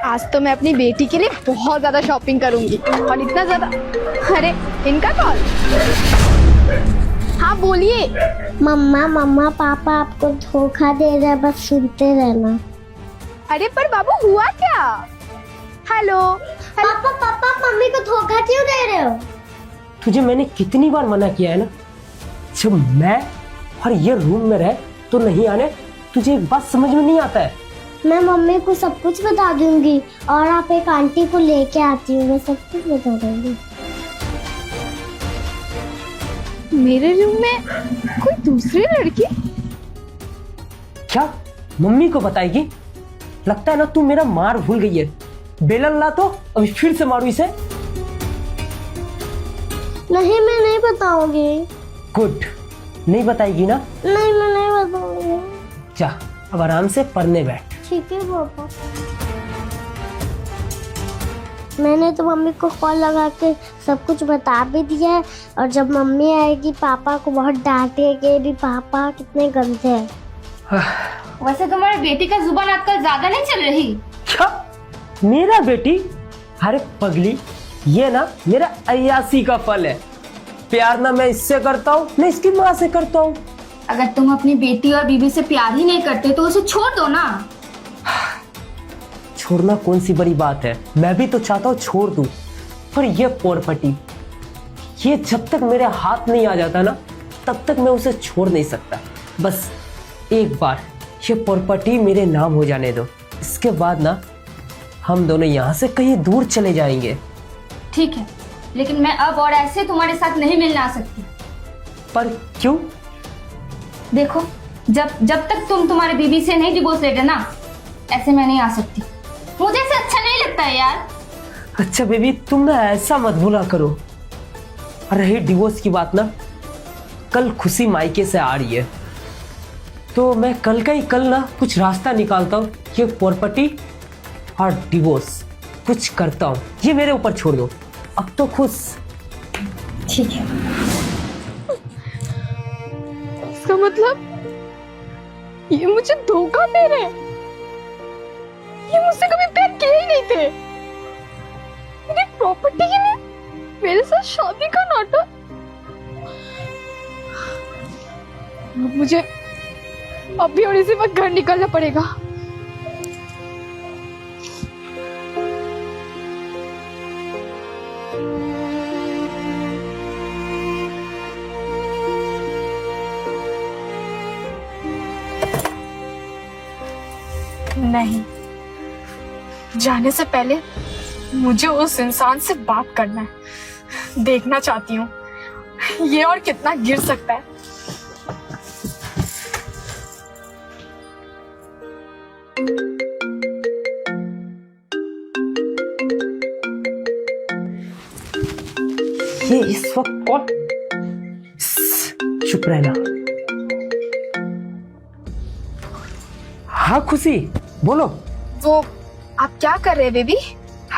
आज तो मैं अपनी बेटी के लिए बहुत ज्यादा शॉपिंग करूंगी और इतना ज्यादा। अरे इनका कॉल। हाँ बोलिए। मम्मा मम्मा पापा आपको धोखा दे रहे हैं, बस सुनते रहना। अरे पर बाबू हुआ क्या? हेलो पापा पापा मम्मी को धोखा क्यों दे रहे हो? तुझे मैंने कितनी बार मना किया है ना, जब मैं और ये रूम में रहे तो नहीं आने। तुझे एक बात समझ में नहीं आता है? मैं मम्मी को सब कुछ बता दूंगी और आप एक आंटी को लेके आती हूँ, मैं सब कुछ बता दूंगी। मेरे रूम में कोई दूसरी लड़की? क्या मम्मी को बताएगी? लगता है ना तू मेरा मार भूल गई है। बेलन ला तो अभी फिर से मारू इसे। नहीं मैं नहीं बताऊंगी। गुड, नहीं बताएगी ना? नहीं मैं नहीं बताऊंगी। जा अब आराम से पढ़ने बैठ। ठीक है पापा। मैंने तो मम्मी को कॉल लगा के सब कुछ बता भी दिया है और जब मम्मी आएगी पापा को बहुत डांटेगी भी, पापा कितने गंदे हैं। वैसे तुम्हारी बेटी का जुबान आजकल ज्यादा नहीं चल रही? क्या मेरा बेटी? अरे पगली, ये ना मेरा अय्यासी का फल है। प्यार ना मैं इससे करता हूँ ना इसकी माँ से करता हूँ। अगर तुम अपनी बेटी और बीबी से प्यार ही नहीं करते तो उसे छोड़ दो ना। छोड़ना कौन सी बड़ी बात है, मैं भी तो चाहता हूँ छोड़ दूं, पर ये पोरपटी, ये जब तक मेरे हाथ नहीं आ जाता ना तब तक मैं उसे छोड़ नहीं सकता। बस एक बार ये पोरपटी मेरे नाम हो जाने दो, इसके बाद ना हम दोनों यहाँ से कहीं दूर चले जाएंगे। ठीक है, लेकिन मैं अब और ऐसे तुम्हारे साथ नहीं मिलने आ सकती। पर क्यों? देखो, जब तक तुम तुम्हारे बीबी से नहीं डिवोर्स लेते ना, ऐसे मैं नहीं आ सकती। मुझे ऐसे अच्छा नहीं लगता है यार। अच्छा बेबी, तुम ना ऐसा मत भूला करो। और रही डिवोर्स की बात ना, कल खुशी मायके से आ रही है तो मैं कल का ही कल ना कुछ रास्ता निकालता हूँ, ये प्रॉपर्टी और डिवोर्स कुछ करता हूँ। ये मेरे ऊपर छोड़ दो, अब तो खुश। ठीक है। इसका मतलब ये मुझे धोखा दे रहे हैं। ये मुझसे कभी प्यार किए ही नहीं थे। मेरी प्रॉपर्टी के लिए मेरे साथ शादी का नाटक। अब मुझे अभी और इसी वक्त घर निकलना पड़ेगा। नहीं, जाने से पहले मुझे उस इंसान से बात करना है। देखना चाहती हूँ ये और कितना गिर सकता है। ये इस वक्त कौन? चुप रहना। हाँ खुशी, बोलो। वो आप क्या कर रहे हैं बेबी?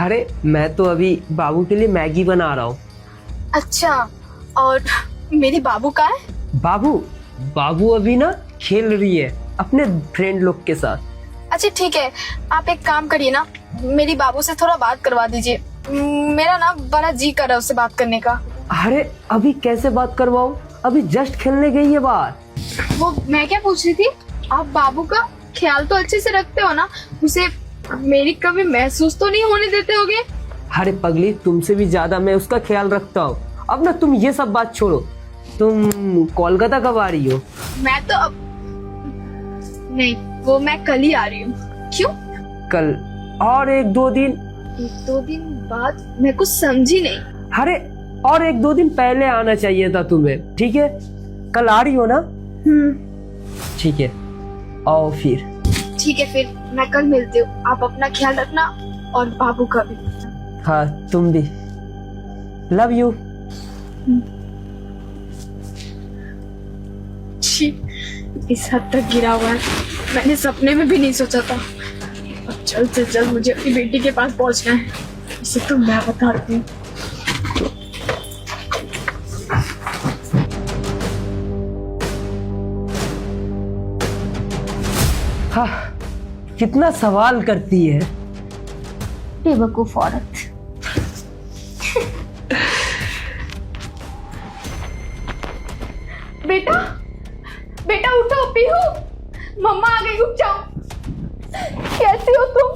अरे मैं तो अभी बाबू के लिए मैगी बना रहा हूँ। अच्छा, और मेरी बाबू कहाँ है? बाबू अभी ना खेल रही है अपने फ्रेंड लोग के साथ। अच्छा ठीक है, आप एक काम करिए ना, मेरी बाबू से थोड़ा बात करवा दीजिए। मेरा ना बड़ा जी कर रहा है उससे बात करने का। अरे अभी कैसे बात करवाऊं, अभी जस्ट खेलने गई है बाहर। वो मैं क्या पूछ रही थी, आप बाबू का ख्याल तो अच्छे से रखते हो ना? उसे मेरी कभी महसूस तो नहीं होने देते होगे? अरे पगली, तुमसे भी ज्यादा मैं उसका ख्याल रखता हूँ। अब ना तुम ये सब बात छोड़ो। तुम कोलकाता कब आ रही हो? मैं तो अब नहीं, वो मैं कल ही आ रही हूँ। क्यों? कल और एक दो दिन बाद? मैं कुछ समझी नहीं। अरे और एक दो दिन पहले आना चाहिए था तुम्हें। ठीक है, कल आ रही हो ना? ठीक है, आओ फिर। ठीक है, फिर मैं कल मिलती हूँ। आप अपना ख्याल रखना और बाबू का भी। हाँ तुम भी। Love you. छी, इस हद तक गिरा हुआ है, मैंने सपने में भी नहीं सोचा था। अब जल्द से जल्द मुझे अपनी बेटी के पास पहुंचना है, इसे तो मैं बताती हूँ। हाँ, कितना सवाल करती है। बेवकूफ औरत। बेटा बेटा उठो, पीहू, मम्मा आ गई, उठ जाओ। कैसे हो तुम?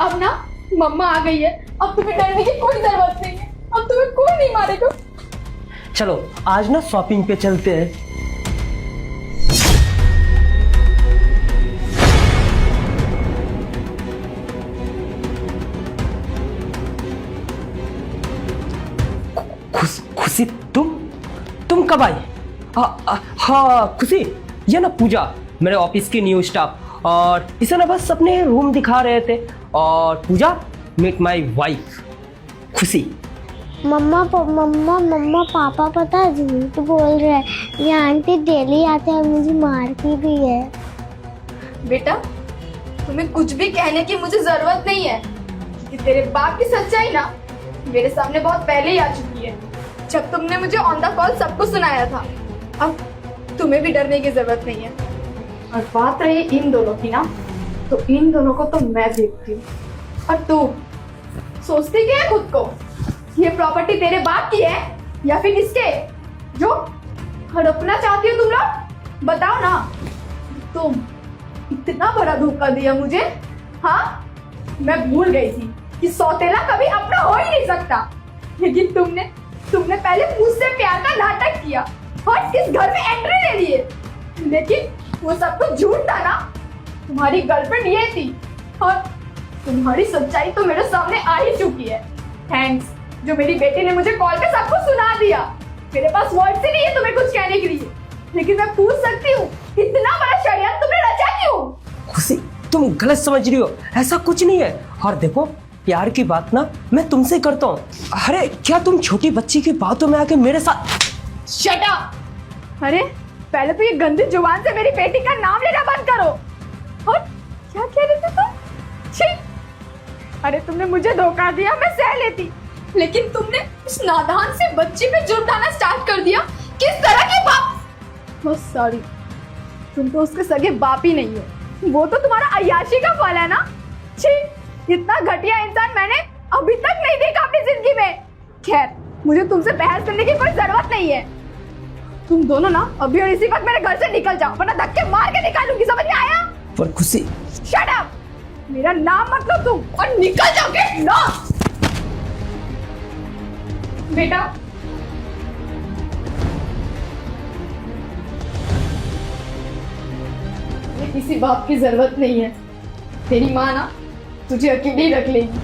अब ना मम्मा आ गई है, अब तुम्हें डरने की कोई जरूरत नहीं है, अब तुम्हें कोई नहीं मारेगा। चलो आज ना शॉपिंग पे चलते हैं। खुशी तुम कब आई? हाँ खुशी, ये ना पूजा, मेरे ऑफिस की न्यू स्टाफ, और इसे ना बस अपने रूम दिखा रहे थे। और पूजा, मीट माय वाइफ खुशी। मम्मा पापा पता है झूठ बोल रहे हैं, ये आंटी डेली आते हैं, मुझे मारती भी है। बेटा तुम्हें कुछ भी कहने की मुझे जरूरत नहीं है, क्योंकि तेरे बाप की सच्चाई ना मेरे सामने बहुत पहले ही आ चुकी है, जब तुमने मुझे ऑन द कॉल सब कुछ सुनाया था। अब तुम्हें भी डरने की जरूरत नहीं है। और बात रही इन दोनों की ना, तो इन दोनों को तो मैं देखती हूँ। और तू सोचती क्या है खुद को? ये प्रॉपर्टी तेरे बाप की है या फिर इसके जो हड़पना चाहती हो तुम लोग? बताओ ना। तुम इतना बड़ा धोखा दिया मुझे। हाँ, मैं भूल गई थी कि सौतेला कभी अपना हो ही नहीं सकता, लेकिन तुमने पहले मुझसे प्यार का नाटक किया और इस घर में एंट्री ले लिए, लेकिन वो सब कुछ झूठ था ना। तुम्हारी गर्लफ्रेंड ये थी और तुम्हारी सच्चाई तो मेरे सामने आ ही चुकी है। थैंक्स जो मेरी बेटी ने मुझे कॉल पे सब कुछ सुना दिया। मेरे पास वर्ड्स ही नहीं है तुम्हें कुछ कहने के लिए, लेकिन मैं पूछ सकती हूँ, इतना बड़ा षड्यंत्र तुमने रचा क्यों? खुशी, तुम गलत समझ रही हो, ऐसा कुछ नहीं है। और देखो, प्यार की बात ना मैं तुमसे करता हूँ। अरे क्या तुम छोटी बच्ची की बातों में आके मेरे साथ? Shut up! अरे पहले तो ये गंदी जुबान से मेरी बेटी का नाम लेना बंद करो। और क्या कह रहे थे तुम? छी! अरे तुमने मुझे धोखा दिया, मैं सह लेती, लेकिन तुमने उस नादान से बच्ची पे जुर्म डालना स्टार्ट कर दिया। किस तरह के बाप? बस सॉरी, तुम तो उसके सगे बाप ही नहीं हो, वो तो तुम्हारा अय्याशी का फल है ना। छी! इतना घटिया इंसान मैंने अभी तक नहीं देखा अपनी जिंदगी में। खैर, मुझे तुमसे बहस करने की कोई जरूरत नहीं है। तुम दोनों ना अभी और इसी वक्त मेरे घर से निकल जाओ, वरना धक्के मार के निकालूंगी, समझ में आया? पर खुशी, शट अप! मेरा नाम मत लो तुम, और निकल जाओ, गेट लॉस्ट। बेटा किसी बाप की जरूरत नहीं है, तेरी माँ ना तुझे अकेली रख लेगी।